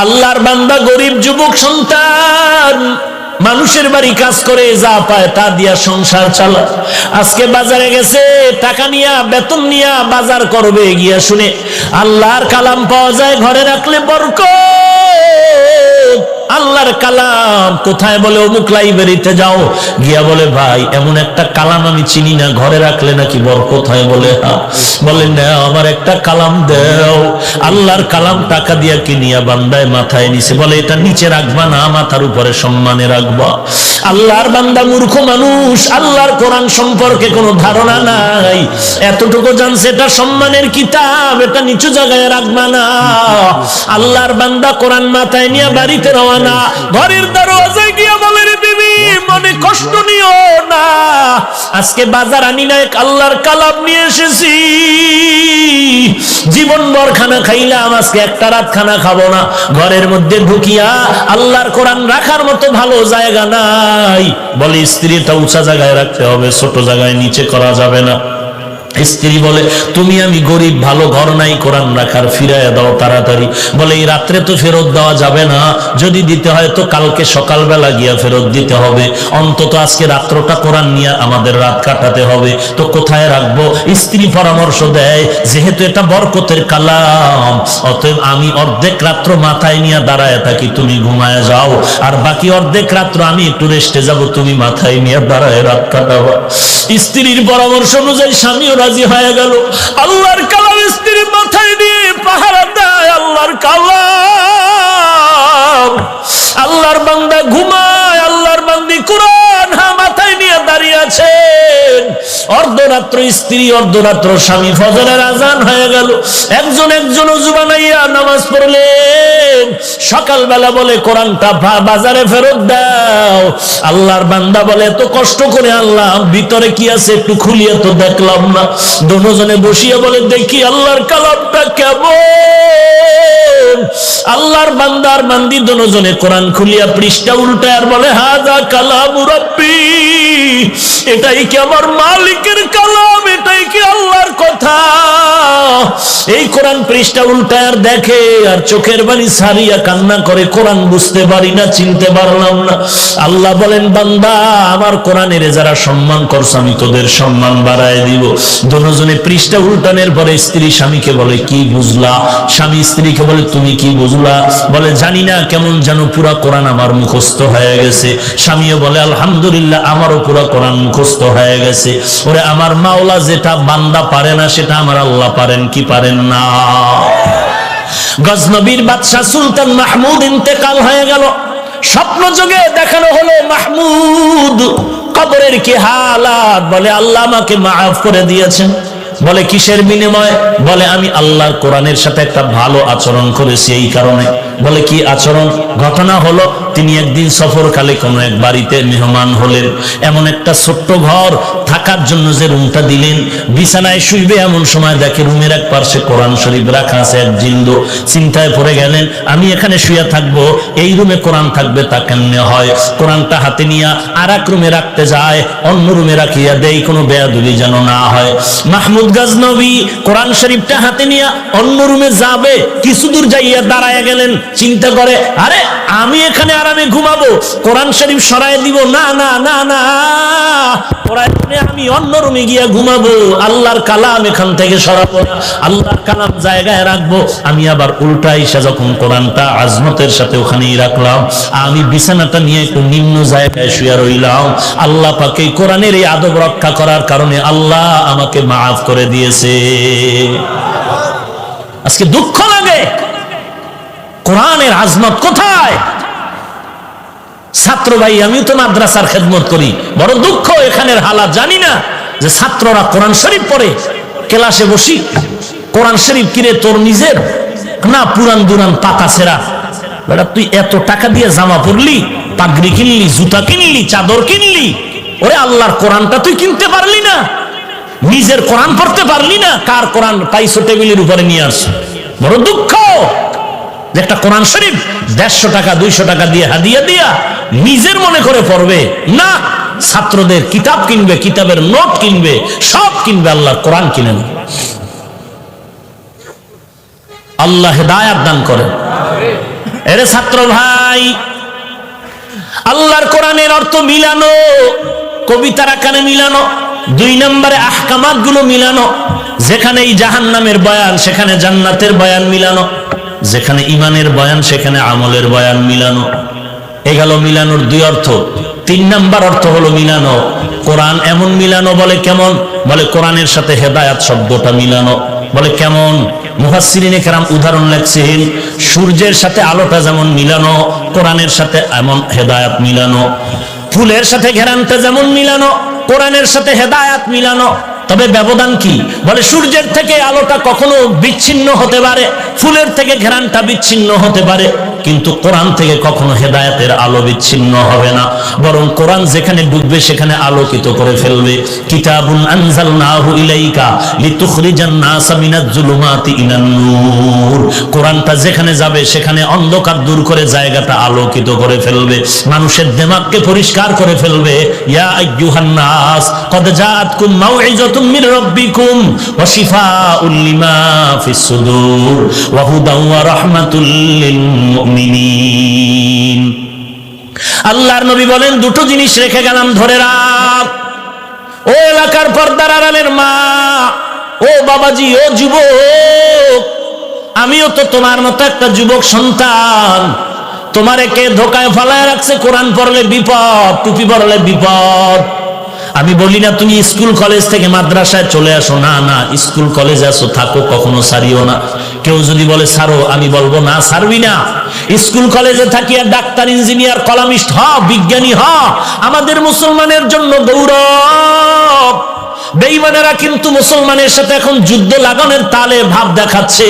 আল্লাহর বান্দা গরিব যুবক সন্তান মানুষের বাড়ি কাজ করে যা পায় তা দিয়া সংসার চালায়। আজকে বাজারে গেছে, টাকা নিয়া বেতন নিয়া বাজার করবে, গিয়া শুনে আল্লাহর কালাম পাওয়া যায়, ঘরে রাখলে বরকত। আল্লাহর কালাম কোথায় বলে অমুক লাইব্রেরিতে যাও, গিয়া বলে ভাই এমন একটা কালাম আমি চিনি না, ঘরে রাখলে নাকি বরকত হয়। বলে বলে না, আমার একটা কালাম দাও। আল্লাহর কালাম টাকা দিয়া কিনিয়া বান্দায় মাথায় নিছে, বলে এটা নিচে রাখবা না, মাথার উপরে সম্মানে রাখবা। আল্লাহর বান্দা মূর্খ মানুষ, আল্লাহর কোরআন সম্পর্কে কোনো ধারণা নাই, এতটুকু জানছে এটা সম্মানের কিতাব, এটা নিচু জায়গায় রাখবা না। আল্লাহর বান্দা কোরআন মাথায় নিয়ে বাড়িতে রওনা, ঘরের দরওয়াজায় গিয়া বলে রে বিবি মনে কষ্ট নিও না, আজকে বাজার আনি না, আল্লাহর কালাম নিয়ে এসেছি, জীবন ভর খানা খাইলাম, আজকে একটা রাত খানা খাবো না। ঘরের মধ্যে ঢুকিয়া আল্লাহর কোরআন রাখার মতো ভালো জায়গা নাই, বলে স্ত্রীটা উঁচা জায়গায় রাখতে হবে, ছোট জায়গায় নিচে করা যাবে না। স্ত্রী বলে তুমি আমি গরিব, ভালো ঘর নাই কোরআন রাখার, ফিরাইয়া দাও তাড়াতাড়ি। বলে এই রাত্রে তো ফেরত দেওয়া যাবে না, যদি দিতে হয় তো কালকে সকালবেলা গিয়া ফেরত দিতে হবে, অন্তত আজকে রাত্রটা কোরআন নিয়ে আমাদের রাত কাটাতে হবে, তো কোথায় রাখবো? স্ত্রী পরামর্শ দেয় যেহেতু এটা বরকতের কালাম, অতএব আমি অর্ধেক রাত্র মাথায় নিয়ে দাঁড়ায় থাকি, তুমি ঘুমায় যাও, আর বাকি অর্ধেক রাত্র আমি একটু রেস্টে যাব, তুমি মাথায় নিয়ে দাঁড়ায় রাত কাটাবো। স্ত্রীর পরামর্শ অনুযায়ী স্বামীও রাজি হয়ে গেল। আল্লাহর কালাম স্ত্রীর মাথায় দিয়ে পাহারা দেয়, আল্লাহর কালাম। আল্লাহর বান্দা ঘুমায়, আল্লাহর বান্দি কোরআন মাথায় নিয়ে দাঁড়িয়ে আছেন। অর্ধরাত্র স্ত্রী, অর্ধরাত্র স্বামী, ফজরের আজান হয়ে গেল, একজন ওযু বানাইয়া নামাজ পড়লেন। সকালবেলা বলে কোরআনটা বাজারে ফেরত দাও। আল্লাহর বান্দা বলে এত কষ্ট করে আল্লাহ ভিতরে কি আছে একটু খুলিয়ে তো দেখলাম না। দুজনে বসিয়ে বলে দেখি আল্লাহর কালামটা কেমন। আল্লাহর বান্দার বান্দি দুজনে কোরআন খুলিয়া পৃষ্ঠা উল্টায় আর বলে হাযা কালামু রাব্বি, এটাই কি আমার মালিকের কালাম, এটাই কি আল্লাহর কথা। এই কোরআন পৃষ্ঠা উল্টায় আর দেখে, আর চোখের বাড়ি ছাড়িয়া কান্না করে, কোরআন বুঝতে পারি না, চিনতে পারলাম না। আল্লাহ বলেন বান্দা আমার কোরআনের যারা সম্মান করছে আমি তোদের সম্মান বাড়ায় দিব। দুজনে পৃষ্ঠা উল্টানোর পরে স্ত্রী স্বামীকে বলে কি বুঝলা? স্বামী স্ত্রীকে বলে তুমি কি বুঝলা? বলে জানি না, কেমন যেন পুরা কোরআন আমার মুখস্থ হয়ে গেছে। স্বামীও বলে আলহামদুলিল্লাহ আমারও পুরা কোরআন মুখস্থ হয়ে গেছে। ওরে আমার মাওলা যেটা বান্দা পারে না সেটা আমার আল্লাহ পারেন কি পারেন না? গজনবীর বাদশা সুলতান মাহমুদ ইন্তেকাল হয়ে গেল। স্বপ্ন যোগে দেখানো হলো মাহমুদ কবরের কি হালাত। বলে আল্লাহ আমাকে মাফ করে দিয়েছেন। বলে কিসের বিনিময়ে? বলে আমি আল্লাহর কোরআনের সাথে একটা ভালো আচরণ করেছি এই কারণে। বলে কি আচরণ? ঘটনা হলো তিনি একদিন সফরকালে কোনো এক বাড়িতে মেহমান হলেন। এমন একটা ছোট্ট ঘর, থাকার জন্য যে রুমটা দিলেন, বিছানায় শুইবে এমন সময় দেখে রুমের এক পার্শ্বে কোরআন শরীফ রাখা আছে এক জিন্দো। চিন্তায় পড়ে গেলেন আমি এখানে শুয়ে থাকবো, এই রুমে কোরআন থাকবে তা কেমনে হয়? কোরআনটা হাতে নিয়ে আর এক রুমে রাখতে যায়, অন্য রুমে রাখিয়া দেই কোনো বেয়াদবি যেন না হয়। মাহমুদ গজনবী কোরআন শরীফটা হাতে নিয়ে অন্য রুমে যাবে, কিছু দূর যাইয়া দাঁড়ায় গেলেন। চিন্তা করে আরে আমি এখানে আরামে ঘুমাবো, কোরআন শরীফ সরাই দিব না, না না না, আমি অন্য রুমে গিয়া ঘুমাবো, আল্লাহর কালাম এখান থেকে সরাবো না, আল্লাহর কালাম জায়গায় রাখবো। আমি আবার উল্টা এসে যখন কোরআনটা আজমতের সাথে ওখানেই রাখলাম, আমি বিছানাটা নিয়ে একটু নিম্ন জায়গায় শুয়ে রইলাম। আল্লাহ পাক এই কোরআনের এই আদব রক্ষা করার কারণে আল্লাহ আমাকে মাফ করে দিয়েছে। আজকে দুঃখ লাগে কোরআনের আজমত কোথায়? ছাত্র ভাই আমিও তো মাদ্রাসার খেদমত করি, বড় দুঃখ এখানের হালাত জানি না যে ছাত্ররা কোরআন শরীফ পড়ে। ক্লাসে বসি, কোরআন শরীফ কিরে তোর নিজের না পুরান দুরান পাতা ছেঁড়া? বেটা তুই এত টাকা দিয়ে জামা পরলি, পাগড়ি কিনলি, জুতা কিনলি, চাদর কিনলি, ওরে আল্লাহর কোরআনটা তুই কিনতে পারলি না, নিজের কোরআন পড়তে পারলি না, কার কোরআন পাইছো টেবিলের উপরে নিয়ে আসছো। বড় দুঃখ যে একটা কোরআন শরীফ 150 টাকা 200 টাকা দিয়ে হাদিয়া দিয়া নিজের মনে করে পড়বে না, ছাত্রদের কিতাব কিনবে, কিতাবের নোট কিনবে, সব কিনবে, আল্লাহর কোরআন কিনে নেবে। আল্লাহ হেদায়াত দান করেন। এরে ছাত্র ভাই, আল্লাহর কোরআনের অর্থ মিলানো, কবিতার আকারে মিলানো, 2 নম্বরে আহকামাত গুলো মিলানো, যেখানে এই জাহান্নামের বয়ান সেখানে জান্নাতের বয়ান মিলানো, যেখানে ইমানের বয়ান সেখানে আমলের বয়ান মিলানো। এ গেল মিলানোর 2 অর্থ। 3 নাম্বার অর্থ হলো মিলানো। কোরআন এমন মিলানো, বলে কেমন? বলে কোরআনের সাথে হেদায়াত শব্দটা মিলানো। বলে কেমন? মুফাসসিরিনে কেরাম উদাহরণ লেখছেন, সূর্যের সাথে আলোটা যেমন মিলানো, কোরআনের সাথে এমন হেদায়াত মিলানো। ফুলের সাথে ঘেরানটা যেমন মিলানো, কোরআনের সাথে হেদায়াত মিলানো। তবে ব্যবধান কি? বলে সূর্যের থেকে আলোটা কখনো বিচ্ছিন্ন হতে পারে, ফুলের থেকে ঘেরানটা বিচ্ছিন্ন হতে পারে, কিন্তু কোরআন থেকে কখনো হেদায়েতের আলো বিচ্ছিন্ন হবে না, বরং কোরআন যেখানে ডুববে সেখানে আলোকিত করে ফেলবে। কিতাবুন আনজালনাহু ইলাইকা লিতুখরিজান নাসা মিনাজ জুলুমাতি ইলান নূর। কোরআনটা যেখানে যাবে সেখানে অন্ধকার দূর করে জায়গাটা আলোকিত করে ফেলবে, মানুষের দিমাগকে পরিষ্কার করে ফেলবে। ইয়া আইয়ুহান নাস ক্বাদ জাআতকুম মাউইযাতুম মির রাব্বিকুম ওয়া শিফাউল লিমা ফিস সুদূর ওয়া হুদাও ওয়া রাহমাতুল লিল মুমিনিন। আল্লাহর নবী বলেন, 2টো জিনিস রেখে গেলাম, ধরে রাখ। ও এলাকার পর্দার আড়ালের মা, ও বাবাজি, ও যুবক, আমিও তো তোমার মতো একটা যুবক সন্তান। তোমারে কে ধোকায় ফলায় রাখছে? কোরআন পড়লে বিপদ, টুপি পড়লে বিপদ। আমি বলি না তুমি স্কুল কলেজ থেকে মাদ্রাসায় চলে আসো, না না, স্কুল কলেজে আসো, থাকো, কখনো ছাড়িও না। কেউ যদি বলে ছাড়ো, আমি বলবো না, ছাড়বি না। স্কুল কলেজে থাকি আর ডাক্তার, ইঞ্জিনিয়ার, কলামিস্ট হ, বিজ্ঞানী হ, আমাদের মুসলমানের জন্য গৌরব। বেঈমানেরা কিন্তু মুসলমানের সাথে এখন যুদ্ধ লাগানোর তালে ভাব দেখাচ্ছে।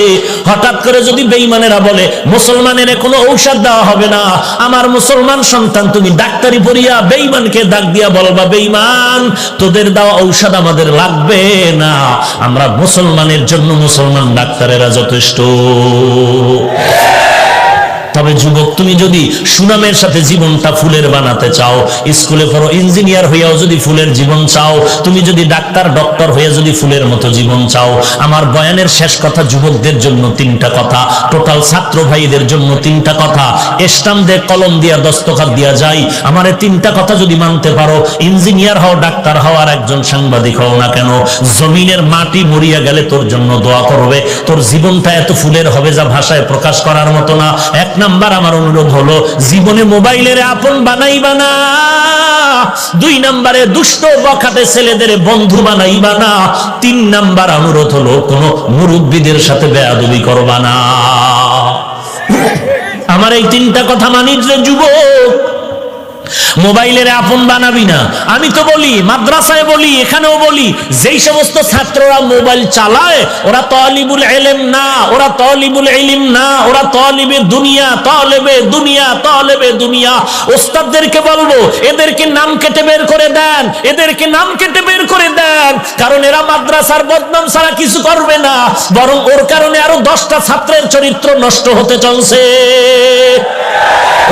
হঠাৎ করে যদি বেঈমানেরা বলে মুসলমানের কোনো ঔষধ দেওয়া হবে না, আমার মুসলমান সন্তান তুমি ডাক্তারি পড়িয়া বেঈমানকে ডাক দিয়া বলবা, বেঈমান তোদের দেওয়া ঔষধ আমাদের লাগবে না, আমরা মুসলমানের জন্য মুসলমান ডাক্তারেরা যথেষ্ট। তবে যুবক, তুমি যদি সুনামের সাথে জীবনটা ফুলের বানাতে চাও, স্কুলে পড়ো, ইঞ্জিনিয়ার হইয়াও যদি ফুলের জীবন চাও, তুমি যদি ডাক্তার ডক্টর হয়ে যদি ফুলের মতো জীবন চাও, আমার বয়ানের শেষ কথা যুবকদের জন্য 3টা কথা, টোটাল ছাত্র ভাইদের জন্য 3টা কথা, স্টাম্প দিয়ে কলম দিয়া দস্তখত দিয়া যায়। আমার 3টা কথা যদি মানতে পারো, ইঞ্জিনিয়ার হও, ডাক্তার হও, আর একজন সাংবাদিক হও না কেন, জমিনের মাটি মরিয়া গেলে তোর জন্য দোয়া করবে। তোর জীবনটা এত ফুলের হবে যা ভাষায় প্রকাশ করার মতো না। 1 নাম্বার আমার অনুরোধ হলো, জীবনে মোবাইলের আপন বানাইবা না। 2 নাম্বারে দুষ্ট বখাটে ছেলেদের বন্ধু বানাইবা না। 3 নাম্বার অনুরোধ হলো, কোন মুরব্বীদের সাথে বেয়াদবি করবা না। আমার এই 3টা কথা মানিস রে যুবক। মোবাইলের আপন বানাবি না। আমি তো বলি, মাদ্রাসায় বলি, এখানেও বলি, যেই সমস্ত ছাত্ররা মোবাইল চালায় ওরা তালিবুল ইলম না, ওরা তালিবুল ইলম না, ওরা তালিবে দুনিয়া, তালেবে দুনিয়া, তালেবে দুনিয়া। ওস্তাদদেরকে বলবো, এদেরকে নাম কেটে বের করে দেন, এদেরকে নাম কেটে বের করে দেন, কারণ এরা মাদ্রাসার বদনাম ছাড়া কিছু করবে না, বরং ওর কারণে আরো 10টা ছাত্রের চরিত্র নষ্ট হতে চলছে।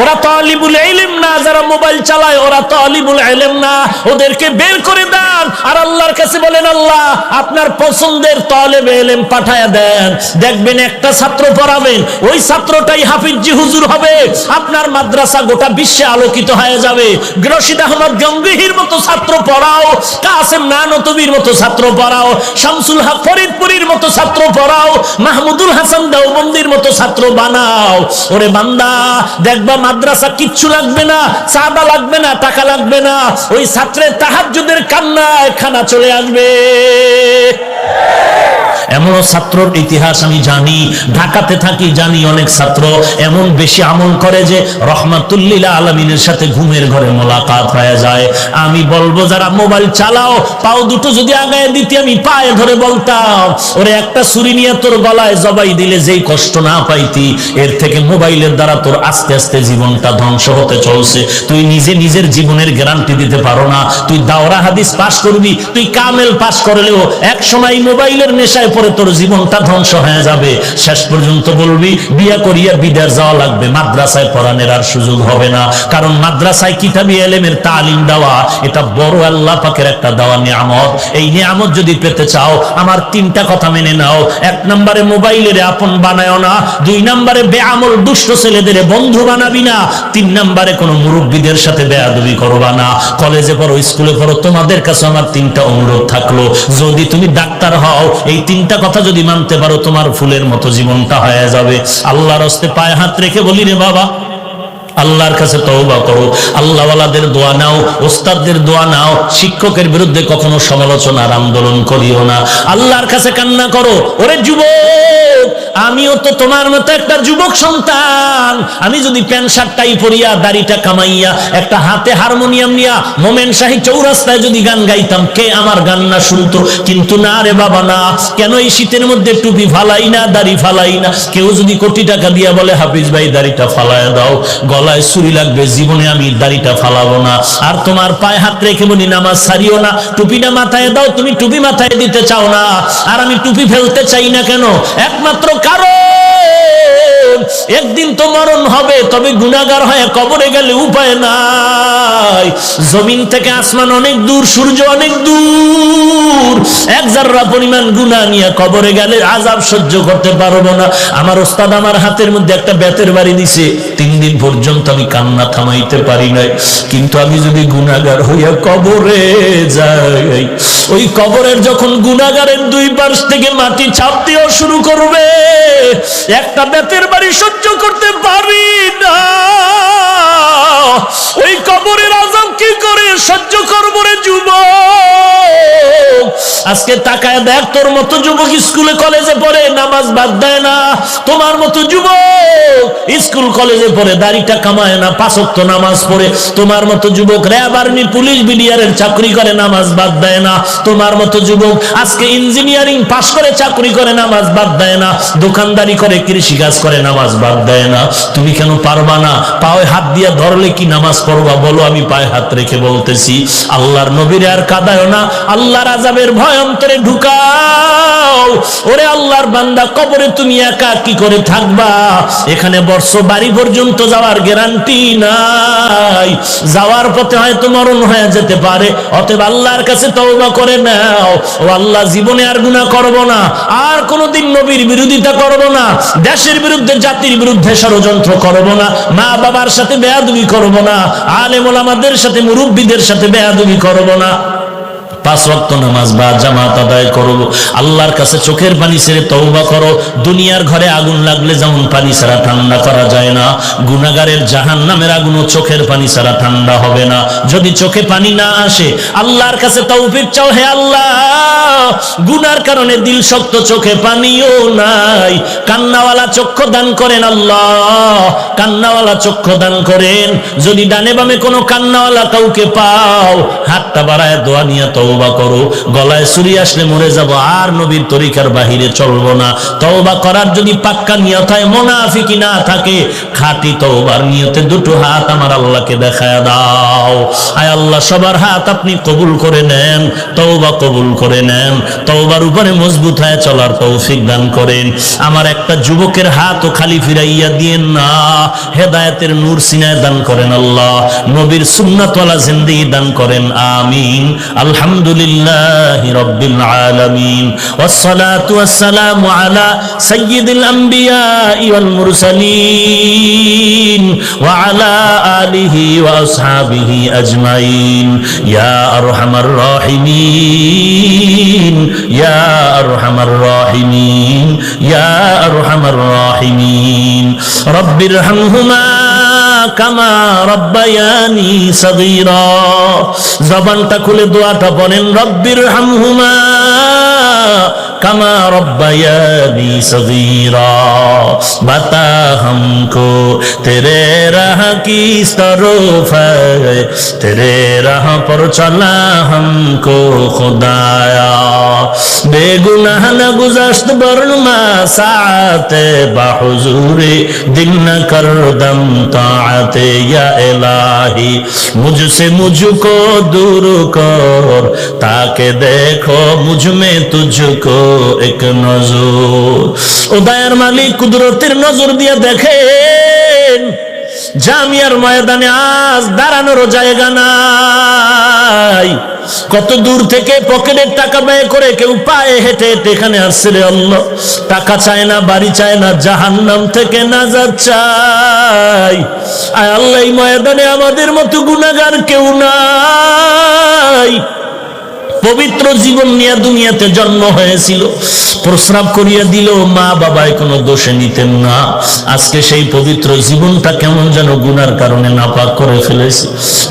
ওরা তালিবুল ইলম না, যারা মোবাইল চালায় ওরা তালিবুল ইলম না, ওদেরকে বের করে দেন। আর আল্লাহর কাছে বলেন, আল্লাহ আপনার পছন্দের তালেবে ইলম পাঠায়া দেন। দেখবেন একটা ছাত্র পড়াবেন, ওই ছাত্রটাই হাফিজি হুজুর হবে, আপনার মাদ্রাসা গোটা বিশ্বে আলোকিত হয়ে যাবে। রশিদ আহমদ গঙ্গোহীর মতো ছাত্র পড়াও, কাসেম নানতবীর মতো ছাত্র পড়াও, শামসুল হক ফরিদপুরীর মতো ছাত্র পড়াও, মাহমুদুল হাসান দেওবন্দির মতো ছাত্র বানাও। ওরে বান্দা, দেখবা মাদ্রাসা কিচ্ছু লাগবে না, চাঁদা লাগবে না, টাকা লাগবে না, ওই ছাত্রের তাহাজ্জুদের কান্নায় খানা চলে আসবে। এমন ছাত্রর ইতিহাস আমি জানি, ঢাকাতে থাকি, জানি অনেক ছাত্র এমন বেশি আমল করে যে রহমাতুল লিল আলামিনের সাথে ঘুমের ঘরে মোলাকাত হয়ে যায়। আমি বলবো, যারা মোবাইল চালাও, পাও দুটো যদি আগায় দিতে, আমি পায়ে ধরে বলতাম, ওরে একটা ছুরি নিয়ে তোর গলায় জবাই দিলে যেই কষ্ট না পাইতি, এর থেকে মোবাইলের দ্বারা তোর আস্তে আস্তে জীবনটা ধ্বংস হতে চলছে। তুই নিজে নিজের জীবনের গ্যারান্টি দিতে পারো না। তুই দাওরা হাদিস পাস করবি, তুই কামেল পাস করলেও এক সময় মোবাইলের নেশা সমস্যায় পড়ে তোর জীবনটা ধ্বংস হয়ে যাবে। শেষ পর্যন্ত বলবি বিয়া করিয়া বিদেশ যাওয়া লাগবে, মাদ্রাসায় পড়ানোর আর সুযোগ হবে না। কারণ মাদ্রাসায় কিতাবি ইলমের তালিম দেওয়া এটা বড় আল্লাহ পাকের একটা দেওয়া নিয়ামত। এই নিয়ামত যদি পেতে চাও আমার তিনটা কথা মেনে নাও। এক নম্বরে মোবাইলের আপন বানায়ও না, দুই নম্বরে বেআমল দুষ্ট ছেলেদের বন্ধু বানাবি না, তিন নম্বরে কোনো মুরব্বীদের সাথে বেয়াদবি করবা না। কলেজে পড়ো, স্কুলে পড়ো, তোমাদের কাছে আমার তিনটা অনুরোধ থাকলো, যদি তুমি ডাক্তার হও এই তিনটা কথা যদি মানতে পারো তোমার ফুলের মতো জীবনটা হয়ে যাবে। আল্লাহর হস্তে পায়ে হাত রেখে বলি রে বাবা, আল্লাহর কাছে তওবা করো, আল্লাহওয়ালাদের দোয়া নাও, ওস্তাদদের দোয়া নাও, শিক্ষকের বিরুদ্ধে কখনো সমালোচনার আন্দোলন করিও না, আল্লাহর কাছে কান্না করো। ওরে যুবক, আমিও তো তোমার মতো একটা যুবক সন্তান। আমি যদি প্যান্ট শার্ট টাই পরিয়া দাড়িটা কামাইয়া একটা হাতে হারমোনিয়াম নিয়া মোমেন শাহী চৌরাস্তায় যদি গান গাইতাম, কে আমার গান না শুনতো? কিন্তু না রে বাবা না। কেন এই শীতের মধ্যে টুপি ফালাই না, দাড়ি ফালাই না? কেউ যদি কোটি টাকা দিয়া বলে হাফিজ ভাই দাড়িটা ফালায় দাও, গলায় ছুরি লাগবে, জীবনে আমি দাড়িটা ফালাবো না। আর তোমার পায়ে হাত রেখে বলি নামাজ ছাড়িও না, টুপিটা মাথায় দাও, তুমি টুপি মাথায় দিতে চাও না। আর আমি টুপি ফেলতে চাই না কেন? একমাত্র কারণ একদিন তো মরণ হবে, তবে গুনাহগার হয়ে কবরে গেলে উপায় নাই। জমিন থেকে আসমান অনেক দূর, সূর্য অনেক দূর, এক জাররা পরিমাণ গুনাহ নিয়ে কবরে গেলে আযাব সহ্য করতে পারবো না। আমার ওস্তাদ আমার হাতের মধ্যে একটা বেতের বাড়ি দিছে, 3 দিন পর্যন্ত আমি কান্না থামাইতে পারি নাই। কিন্তু আমি যদি গুনাহগার হইয়া কবরে যাই, ওই কবরের যখন গুনাহগারের দুই পাশ থেকে মাটি চাপ দেওয়া শুরু করবে, একটা বেতের বাড়ি সহ্য করতে পারি না। ওই কবরের আযাব কি করে সহ্য করবো রে যুবক? আজকে তাকায় দেখ, তোর মতো যুবক স্কুলে কলেজে পড়ে নামাজ বাদ দেয় না, তোমার মতো যুবক স্কুল কলেজে পড়ে দাড়িটা কামায় না, 5 ওয়াক্ত নামাজ পড়ে, তোমার মতো যুবক র‍্যাব আর্মি পুলিশ বিডিআরের চাকরি করে নামাজ বাদ দেয় না, তোমার মতো যুবক আজকে ইঞ্জিনিয়ারিং পাশ করে চাকরি করে নামাজ বাদ দেয় না, দোকানদারি করে, কৃষি কাজ করে নামাজ বাদ দেয় না। তুমি কেন পারবা না? পায়ে হাত দিয়ে ধরলে কি নামাজ পড়বা? বলো, আমি পায়ে হাত রেখে বলতেছি, আল্লাহর নবীর আর কাঁদায় না, আল্লাহর আযাবের ভয় অন্তরে ঢুকাও। ওরে আল্লাহর বান্দা, কবরে তুমি একা কি করে থাকবা? এখানে বর্ষ বাড়ি পর্যন্ত যাওয়ার গ্যারান্টি নাই, যাওয়ার পথে হয়তো মরণ হয়ে যেতে পারে। অতএব আল্লাহর কাছে তওবা করে নাও, ও আল্লাহ জীবনে আর গুনাহ করব না, আর কোনোদিন নবীর বিরোধিতা করব না, দেশের বিরুদ্ধে জাতির বিরুদ্ধে ষড়যন্ত্র করব না, মা বাবার সাথে বেয়াদবি করব না, আলেম ওলামাদের সাথে মুরব্বীদের সাথে বেয়াদবি করব না, 5 ওয়াক্ত নামাজ বা জামাত আদায় করব। আল্লাহর কাছে চোখের পানি ছেড়ে তওবা করো। দুনিয়ার ঘরে আগুন লাগলে যেমন পানি ছাড়া ঠান্ডা করা যায় না, গুনাহগারের জাহান্নামের আগুনও চোখের পানি ছাড়া ঠান্ডা হবে না। যদি চোখে পানি না আসে, আল্লাহর কাছে তৌফিক চাও, হে আল্লাহ গুনার কারণে দিল শক্ত, চোখে পানিও নাই, কান্নাওয়ালা চক্ষু দান করেন আল্লাহ, কান্নাওয়ালা চক্ষু দান করেন। যদি ডানে বামে কোনো কান্নাওয়ালা কাউকে পাও, হাতটা বাড়ায় দোয়া নিয়ে তওবা করো। গলায় ছুরি আসলে মরে যাব, আর নবীর তরিকার বাহিরে চলবো না। তওবা করার যদি পাক্কা নিয়ত হয়, মুনাফিকি না থাকে, খাঁটি তওবার নিয়তে দুটো হাত আমার আল্লাহকে দেখায় দাও। আয় আল্লাহ, সবার হাত আপনি কবুল করে নেন, তওবা কবুল করে নেন, তওবার উপরে মজবুত হয়ে চলার তৌফিক দান করেন। আমার একটা যুবকের হাতও খালি ফিরাইয়া দিয়েন না, হেদায়েতের নূর সিনায় দান করেন আল্লাহ, নবীর সুন্নাতওয়ালা জিন্দেগি দান করেন, আমিন। আলহামদুলিল্লাহি রাব্বিল আলামিন, ওয়াসসালাতু ওয়াসসালামু আলা সাইয়্যিদিল আমবিয়া ওয়াল মুরসালিন ওয়া আলা আলিহি ওয়া আসহাবিহি আজমাইন, ইয়া আরহামার রাহিমিন, ইয়া আরহামার রাহিমিন, ইয়া আরহামার রাহিমিন। রব্বিরহামহুমা কামা রব্বায়ানি সগীরা। জবানটা খুলে দোয়াটা পড়েন, রব্বিরহামহুমা कमा रब्बयानी सगीरा। बता हमको तेरे राह की तरफ है, तेरे राह पर चला हमको खुदाया। बेगुनाह न गुज़श्त बरनमा साते बाहुजूरे दिल न कर दम ताअते या इलाही। मुझसे मुझको दूर कर ताकि देखो मुझ में तुझको এক নজর। ও দয়ার মালিক, কুদরতের নজর দিয়ে দেখেন জামিয়ার ময়দানে আজ দাঁড়ানোর জায়গা নাই। কত দূর থেকে পকেটের টাকা ব্যয় করে কেউ পায়ে হেঁটে হেঁটে এখানে আসছে রে আল্লাহ। টাকা চায় না, বাড়ি চায় না, জাহান্নাম থেকে নাজাত চাই। আয় আল্লাহ, এই ময়দানে আমাদের মতো গুনাহগার কেউ নাই। পবিত্র জীবন নিয়ে দুনিয়াতে জন্ম হয়েছিল, প্রস্রাব করিয়া দিল, মা বাবায় কোনো দোষে নিতেন না। আজকে সেই পবিত্র জীবনটা কেমন যেন গুনার কারণে নাপাক করে ফেলেছে।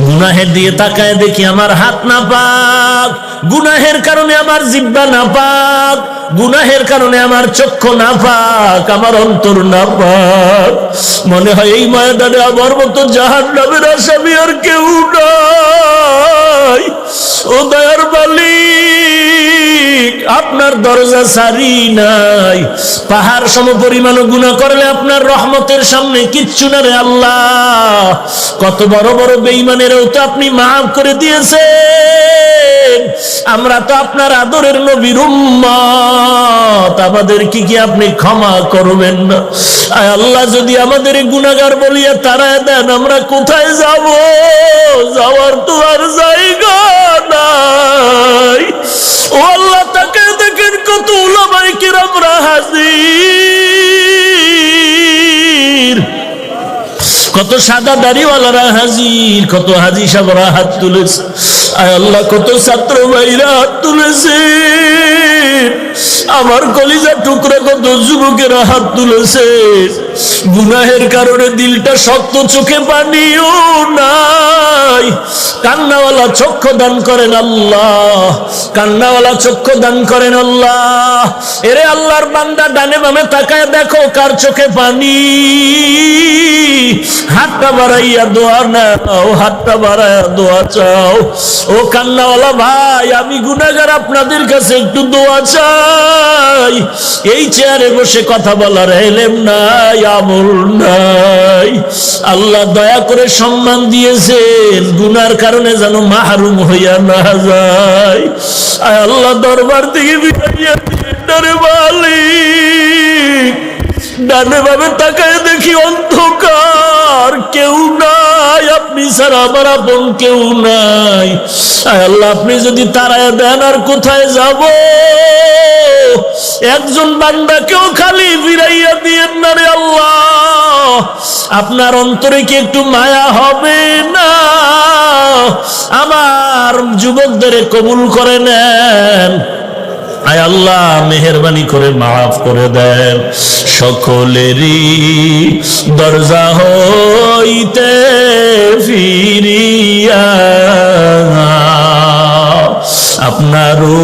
গুনাহের দিয়ে তাকায় দেখি আমার হাত নাপাক, গুনাহের কারণে আমার জিহ্বা নাপাক, গুনাহের কারণে আমার চক্ষু নাপাক, আমার অন্তর নাপাক। মনে হয় এই ময়দানে আমার মতো জাহান্নামের আসামি আর কেউ নাই। ও দয়ার মালিক, আপনার দরজা সারি নাই। পাহাড় সমপরিমাণ গুনাহ করলে আপনার রহমতের সামনে কিচ্ছু না রে আল্লাহ। কত বড় বড় বেঈমানেরও তো আপনি মাফ করে দিয়েছেন। আমরা তো আপনার আদরের নবীর উম্মত, আমাদের কি আপনি ক্ষমা করবেন না? আয় আল্লাহ, যদি আমাদের গুনাহগার বলিয়া তাড়ায় দেন, আমরা কোথায় যাব? যাওয়ার তো আর জায়গা নাই। ও আল্লাহ, তাকে দেখেন কত উলামায়ে কিরামরা হাজির, কত সাদা দাড়িওয়ালারা হাজির, কত হাজি সাহেবরা হাত তুলেছে। আয় আল্লাহ, কত ছাত্র ভাইরা হাত তুলেছে। আমার কলিজা টুকরা কত যুবকেরা হাত তুলেছে। গুনাহের কারণে দিলটা শক্ত, চোখে পানিও নাই। কান্নাওয়ালা চক্ষু দান করেন আল্লাহ, কান্নাওয়ালা চক্ষু দান করেন আল্লাহ। এরে আল্লাহর বান্দা, ডানে বামে তাকায় দেখো কার চোখে পানি। হাতটা বাড়াইয়া দোয়া নাও, হাতটা বাড়াইয়া দোয়া চাও। ও কান্নাওয়ালা ভাই, আমি গুনাহগার, আপনাদের কাছে একটু দোয়া চাই। এই চেয়ারে বসে কথা বলার এলেম নাই, আমল নাই। আল্লাহ দয়া করে সম্মান দিয়েছেন, গুনার কারণে যেন মাহরুম হইয়া না যায়। আয় আল্লাহ, দরবার থেকে বিদায় দিলে মালিক, ডানে বামে তাকায় দেখি অন্ধকার, কেউ নাই, আপনি ছাড়া আমার আপন কেউ নাই। আয় আল্লাহ, আপনি যদি তাড়ায় দেন আর কোথায় যাব? একজন বান্দাকেও খালি ফিরাইয়া দিয়েন না রে আল্লাহ। আপনার অন্তরে কি একটু মায়া হবে না? আমার যুবকদের কবুল করে নেন। আয় আল্লাহ, মেহেরবানি করে মাফ করে দেন। সকলেরই দরজা হইতে ফিরিয়া আপনারও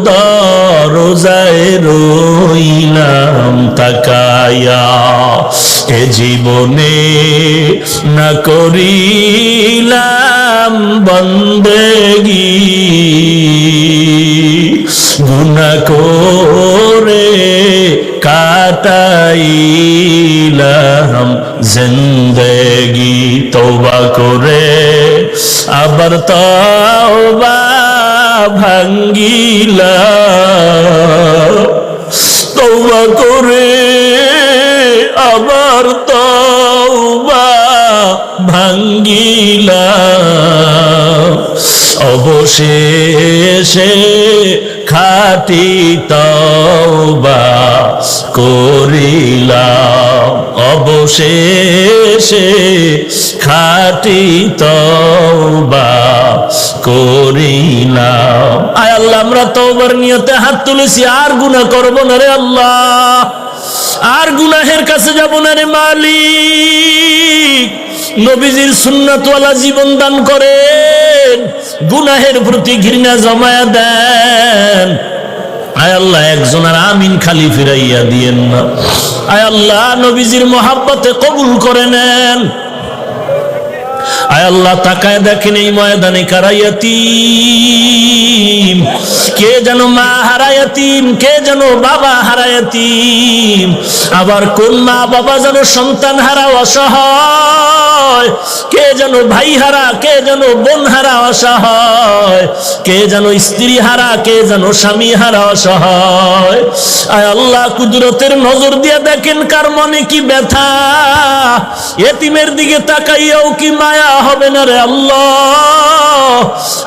দরজায় রইলাম তাকায়া। এ জীবনে না করিলাম বন্দেগী, গুনাহ করে কাটাইলাম জিন্দেগি। তওবা করে আবার তওবা ভাঙ্গিলাম, তওবা করে আবার তওবা ভাঙ্গিলাম। অবশেষে খাঁটি তওবা করিলাম, অবশেষে খাঁটি তওবা করিলাম। আয় আল্লাহ, আমরা তওবার নিয়তে হাত তুলেছি, আর গুনাহ করব না রে আল্লাহ, আর গুনাহের কাছে যাব না রে মালিক। নবীজির সুন্নাতওয়ালা জীবন দান করেন, গুনাহের প্রতি ঘৃণা জমায়া দেন। আয় আল্লাহ, একজন আর আমিন খালি ফিরাইয়া দিয়েন না। আয় আল্লাহ, নবীজির মহাব্বতে কবুল করে নেন। আয় আল্লাহ, তাকায় দেখেন এই ময়দানে কারা ইয়াতীম, কে যেন মা হারা ইয়াতীম, কে যেন বাবা হারা ইয়াতীম, আবার কোন মা বাবা যেন সন্তান হারা অসহায়। অসহায়, কে যেন ভাই হারা, কে যেন বোন হারা অসহায়, কে যেন স্ত্রী হারা, কে যেন স্বামী হারা অসহায়। আয় আল্লাহ, কুদরতের নজর দিয়ে দেখেন কার মনে কি ব্যথা, এতিমের দিকে তাকাইয়াও কি মায়া হবে না রে আল্লাহ?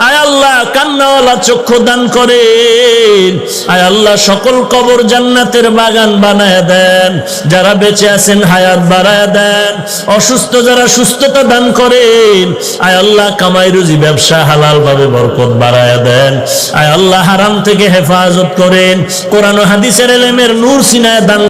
আয় আল্লাহ, কান্নাওয়ালা চক্ষু দান করেন। আয় আল্লাহ, সকল কবর জান্নাতের বাগান বানায় দেন। যারা বেঁচে আছেন হায়াত বাড়ায় দেন, অসুস্থ যারা সুস্থতা দান করেন। আয় আল্লাহ, কামাই রুজি ব্যবসা হালাল ভাবে বরকত বাড়ায় দেন। আয় আল্লাহ, হারাম থেকে হেফাজত করেন। কোরআন ও হাদিসের ইলমের নূর সিনায় দান